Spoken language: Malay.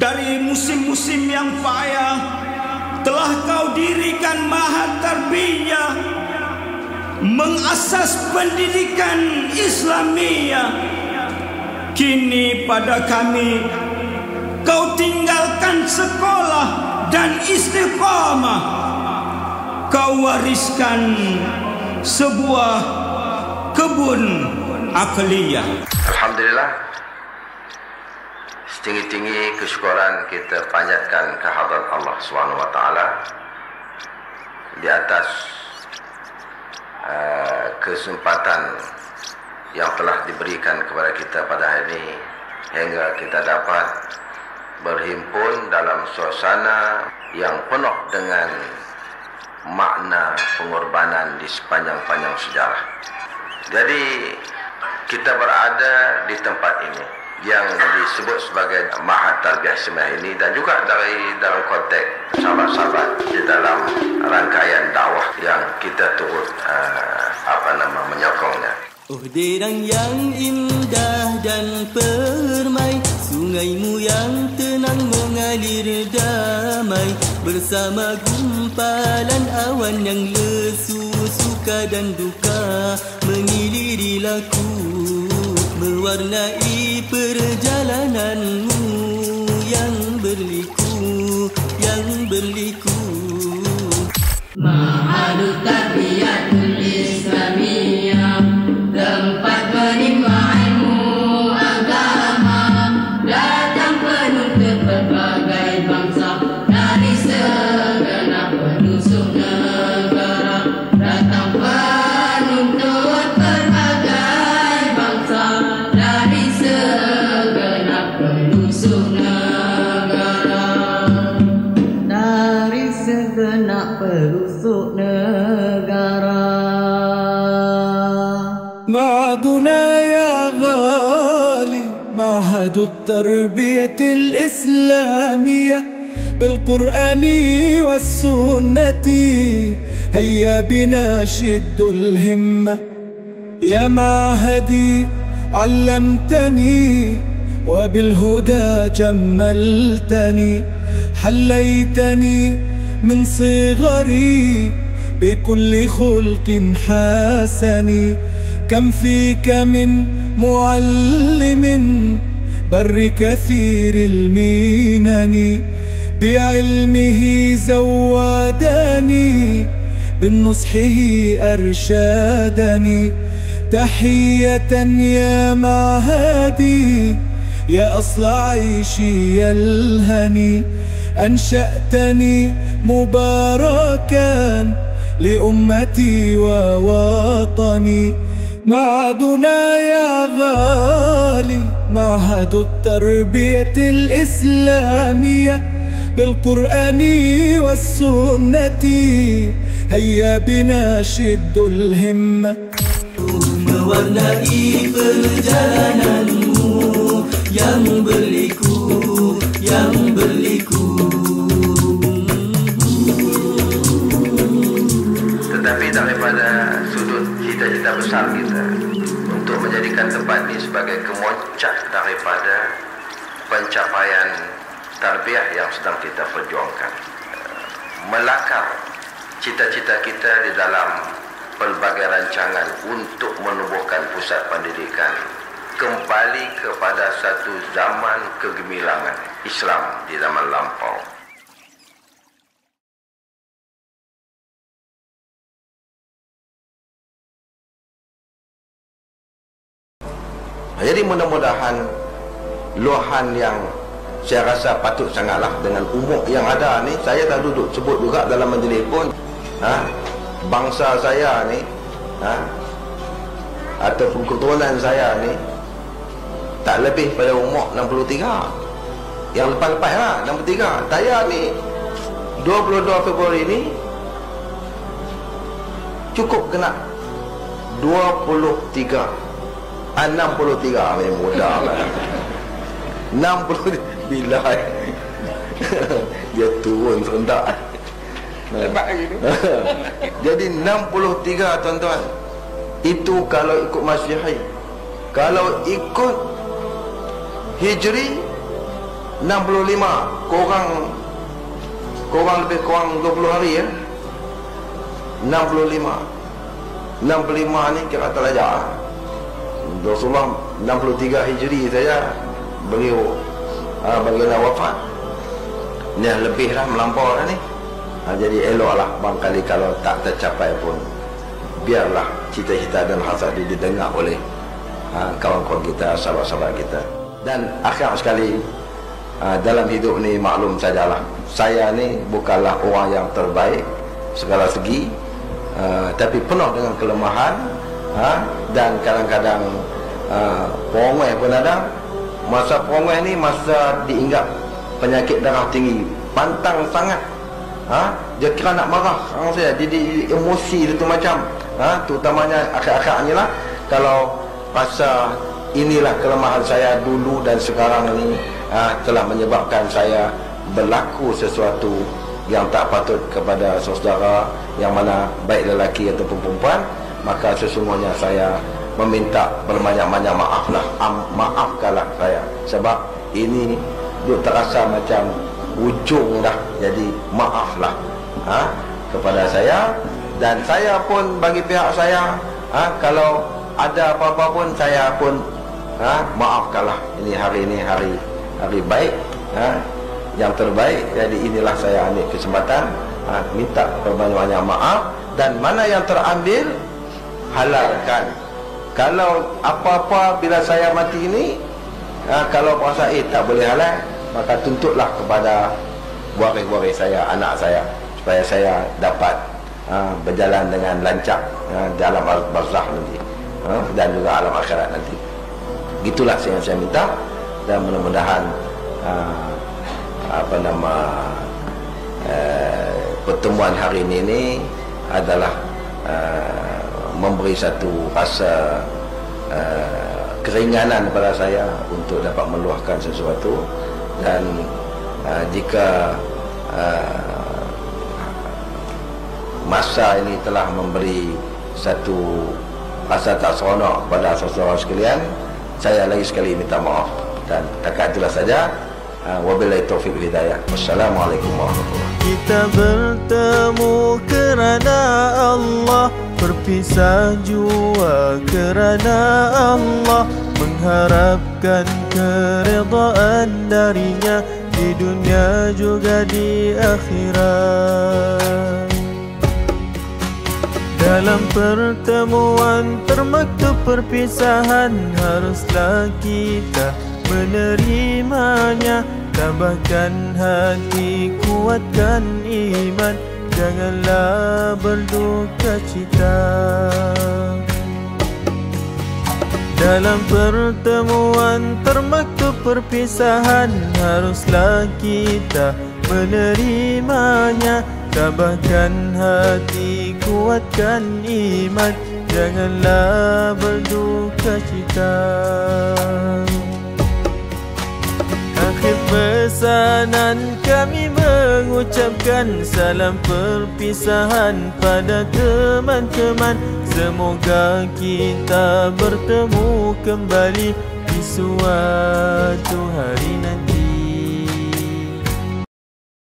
Dari musim-musim yang payah telah kau dirikan Mahat Tarbiyah, mengasas pendidikan Islamiyah. Kini pada kami kau tinggalkan sekolah dan istiqamah. Kau wariskan sebuah kebun akliyah. Alhamdulillah, setinggi-tinggi kesyukuran kita panjatkan kehadrat Allah SWT di atas kesempatan yang telah diberikan kepada kita pada hari ini, hingga kita dapat berhimpun dalam suasana yang penuh dengan makna pengorbanan di sepanjang-panjang sejarah. Jadi kita berada di tempat ini yang disebut sebagai Mahat Tarbiyah Islamiyah ini, dan juga dalam konteks sahabat-sahabat di dalam rangkaian dakwah yang kita turut menyokongnya. Oh derang yang indah dan permai, sungaimu yang tenang mengalir damai, bersama gumpalan awan yang lesu, suka dan duka mengiliri laku, mewarnai perjalananmu yang berliku, yang berliku. Mahat Tarbiyatul Islamiyah, tempat menimba ilmu agama, datang penuntut berbagai bangsa dari segenap penjuru negara. Datang penuntut berbagai bangsa dari segenap penjuru negara. Dari segenap penjuru negara. معهدنا يا غالي معهد التربية الإسلامية بالقرآن والسنة، هيا بنا شد الهمة. يا معهدي علمتني وبالهدى جملتني، حليتني من صغري بكل خلق حسن. كم فيك من معلم بر كثير المنن، بعلمه زودني بالنصحه أرشادني. تحية يا معهدي يا أصل عيشي يا الهني، أنشأتني مباركا لأمتي ووطني. معهدنا يا غالي معهد التربية الإسلامية بالقرآن والسنة، هيا بنا شد الهمة. Mewarnai perjalananmu yang berliku, yang berliku. Tetapi daripada sudut cita-cita besar kita untuk menjadikan tempat ini sebagai kemuncak daripada pencapaian tarbiyah yang sedang kita perjuangkan, melakar cita-cita kita di dalam pelbagai rancangan untuk menubuhkan pusat pendidikan kembali kepada satu zaman kegemilangan Islam di zaman lampau. Jadi mudah-mudahan luahan yang saya rasa patut sangatlah dengan umur yang ada ni, saya dah duduk sebut juga dalam majlis pun, bangsa saya ni, ataupun keturunan saya ni tak lebih pada umur 63. Yang lepas-lepas lah 63. Saya ni 22 Februari ni cukup kena 23. 63 memang muda lah. 60 bila dia turun serentak. Lebat gitu. Jadi 63 tuan-tuan. Itu kalau ikut Masehi. Kalau ikut Hijri 65 korang lebih kurang 20 hari ya. 65 ni kira terlajar. Rasulullah 63 Hijri saja beliau baginda wafat. Ni lebih dah melampau dah ni. Jadi eloklah barangkali kalau tak tercapai pun biarlah cita-cita dan hasrat didengar oleh kawan-kawan kita, sahabat-sahabat kita. Dan akhir sekali, dalam hidup ni maklum sajalah, saya ni bukanlah orang yang terbaik segala segi, tapi penuh dengan kelemahan, dan kadang-kadang perongoi pun ada. Masa perongoi ni masa diingat penyakit darah tinggi, pantang sangat. Dia kira nak marah saya, jadi emosi dia tu macam, terutamanya akhir-akhir ni lah. Kalau rasa inilah kelemahan saya dulu dan sekarang ni telah menyebabkan saya berlaku sesuatu yang tak patut kepada saudara, yang mana baik lelaki ataupun perempuan, maka sesungguhnya saya meminta berbanyak-banyak maaflah, maafkanlah saya, sebab ini dia terasa macam ujung dah. Jadi maaflah kepada saya, dan saya pun bagi pihak saya, kalau ada apa-apa pun saya pun maafkanlah. Ini hari baik, yang terbaik. Jadi inilah saya ambil kesempatan minta berbanyak-banyak maaf, dan mana yang terambil halalkan. Kalau apa-apa bila saya mati ini, kalau puasa tak boleh halal, maka tuntutlah kepada waris-waris saya, anak saya, supaya saya dapat berjalan dengan lancar dalam barzakh nanti, dan juga alam akhirat nanti. Gitulah yang saya minta, dan mudah-mudahan pertemuan hari ini adalah memberi satu rasa keringanan kepada saya untuk dapat meluahkan sesuatu. Dan jika masa ini telah memberi satu rasa tak seronok kepada saudara sekalian, saya lagi sekali minta maaf. Dan takat itulah saja. Wabillahi taufiq hidayah. Wassalamualaikum warahmatullahi wabarakatuh. Kita bertemu kerana Allah, berpisah jua kerana Allah, mengharapkan keridhaan darinya di dunia juga di akhirat. Dalam pertemuan termaktub perpisahan, haruslah kita menerimanya. Tambahkan hati, kuatkan iman, janganlah berduka cita. Dalam pertemuan termaktub perpisahan, haruslah kita menerimanya. Tambahkan hati, kuatkan iman, janganlah berduka cita. Akhir pesanan kami mengucapkan salam perpisahan pada teman-teman. Semoga kita bertemu kembali di suatu hari nanti.